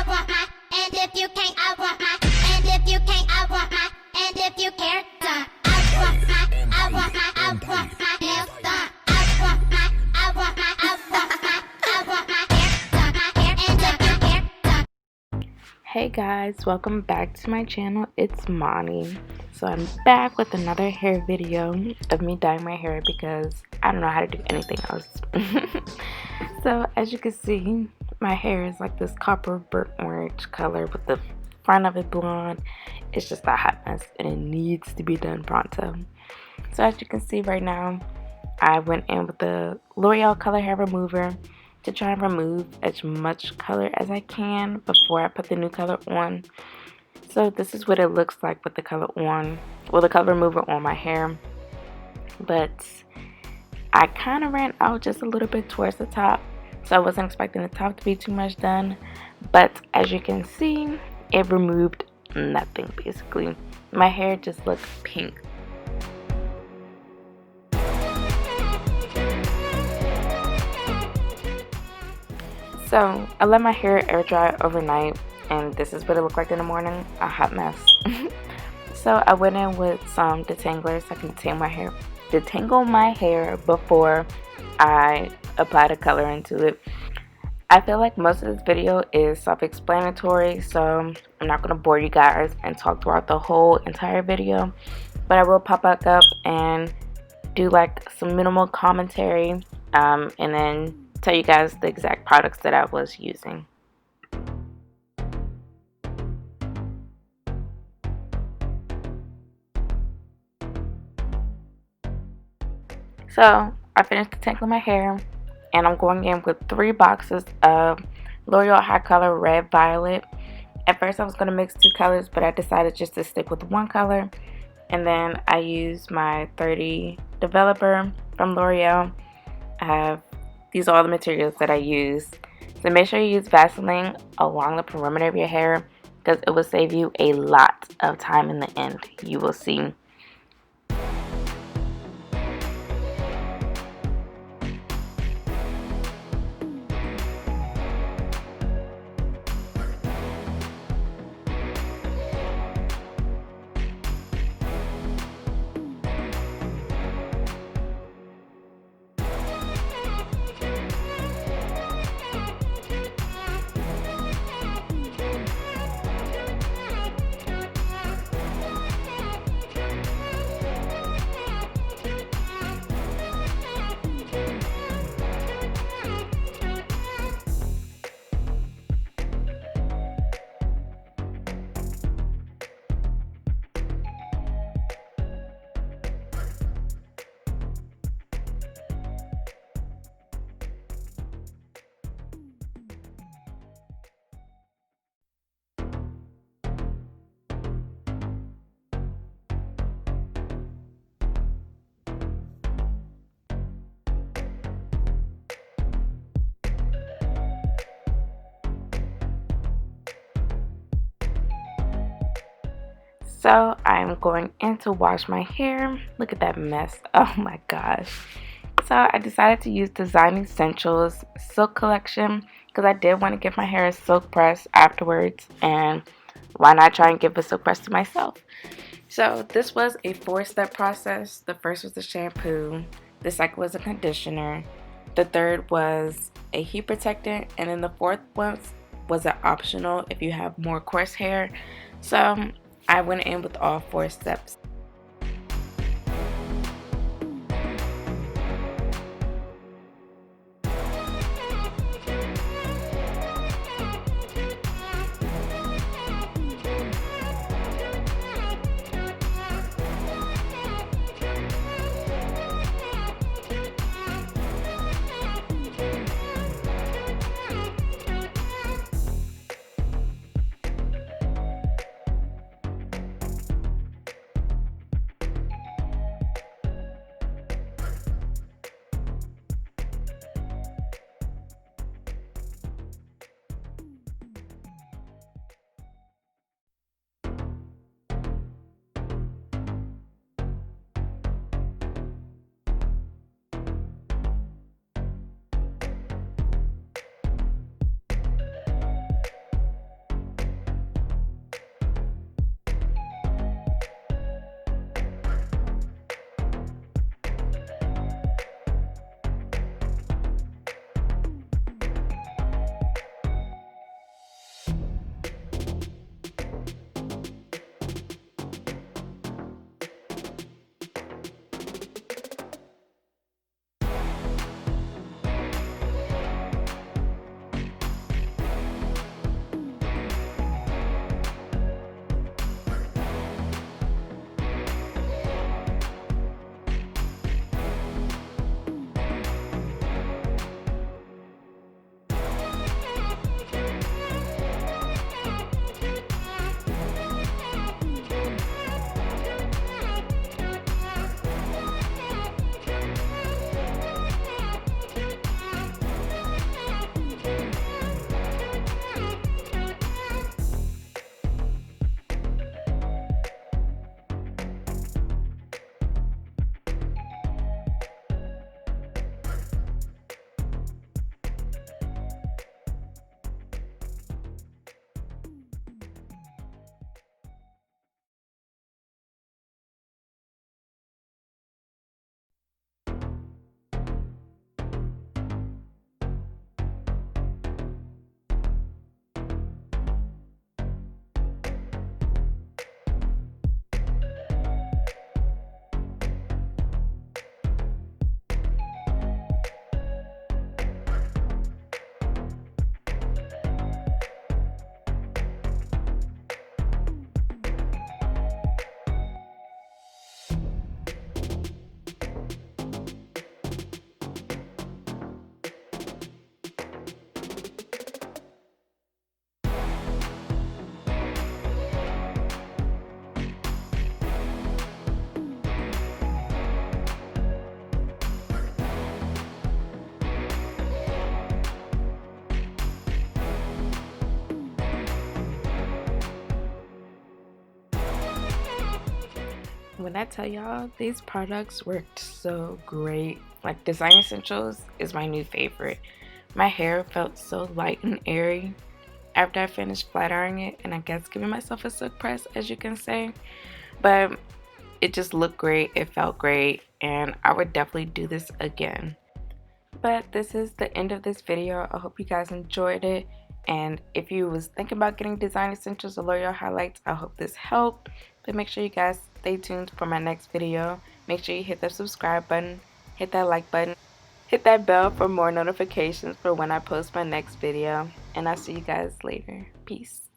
I want my, and if you can't, I want my, and if you can't, I want my, and if you care, done. I want my, I want my, I want my nails done. I want my, I want my, I want my, I want my hair done, my hair, and if you care, done. Hey guys, welcome back to my channel. It's Monty. So I'm back with another hair video of me dyeing my hair because I don't know how to do anything else. So as you can see, my hair is like this copper burnt orange color with the front of it blonde. It's just a hot mess and it needs to be done pronto. So as you can see right now, I went in with the L'Oreal Color Hair Remover to try and remove as much color as I can before I put the new color on. So this is what it looks like with the color on, well, the color remover on my hair. But I kind of ran out just a little bit towards the top, so I wasn't expecting the top to be too much done. But as you can see, it removed nothing basically. My hair just looked pink. So I let my hair air dry overnight, and this is what it looked like in the morning, a hot mess. So I went in with some detanglers so I can detangle my hair before I apply the color into it. I feel like most of this video is self-explanatory, so I'm not going to bore you guys and talk throughout the whole entire video, but I will pop back up and do like some minimal commentary and then tell you guys the exact products that I was using. So I finished detangling my hair, and I'm going in with 3 boxes of L'Oreal HiColor Red Violet. At first I was going to mix 2 colors, but I decided just to stick with 1 color. And then I used my 30 developer from L'Oreal. These are all the materials that I use. So make sure you use Vaseline along the perimeter of your hair because it will save you a lot of time in the end. You will see. So I'm going in to wash my hair. Look at that mess. Oh my gosh. So I decided to use Design Essentials Silk Collection because I did want to give my hair a silk press afterwards, and why not try and give a silk press to myself. So this was a 4-step process. The first was the shampoo, the second was a conditioner, the third was a heat protectant, and then the fourth one was an optional if you have more coarse hair. So I went in with all 4 steps. when I tell y'all, these products worked so great. Like, Design Essentials is my new favorite. My hair felt so light and airy after I finished flat ironing it, and I guess giving myself a silk press, as you can say. But it just looked great, it felt great, and I would definitely do this again. But this is the end of this video. I hope you guys enjoyed it, and if you was thinking about getting Design Essentials or L'Oreal highlights, I hope this helped. But make sure you guys stay tuned for my next video. Make sure you hit the subscribe button, hit that like button, hit that bell for more notifications for when I post my next video, and I'll see you guys later. Peace.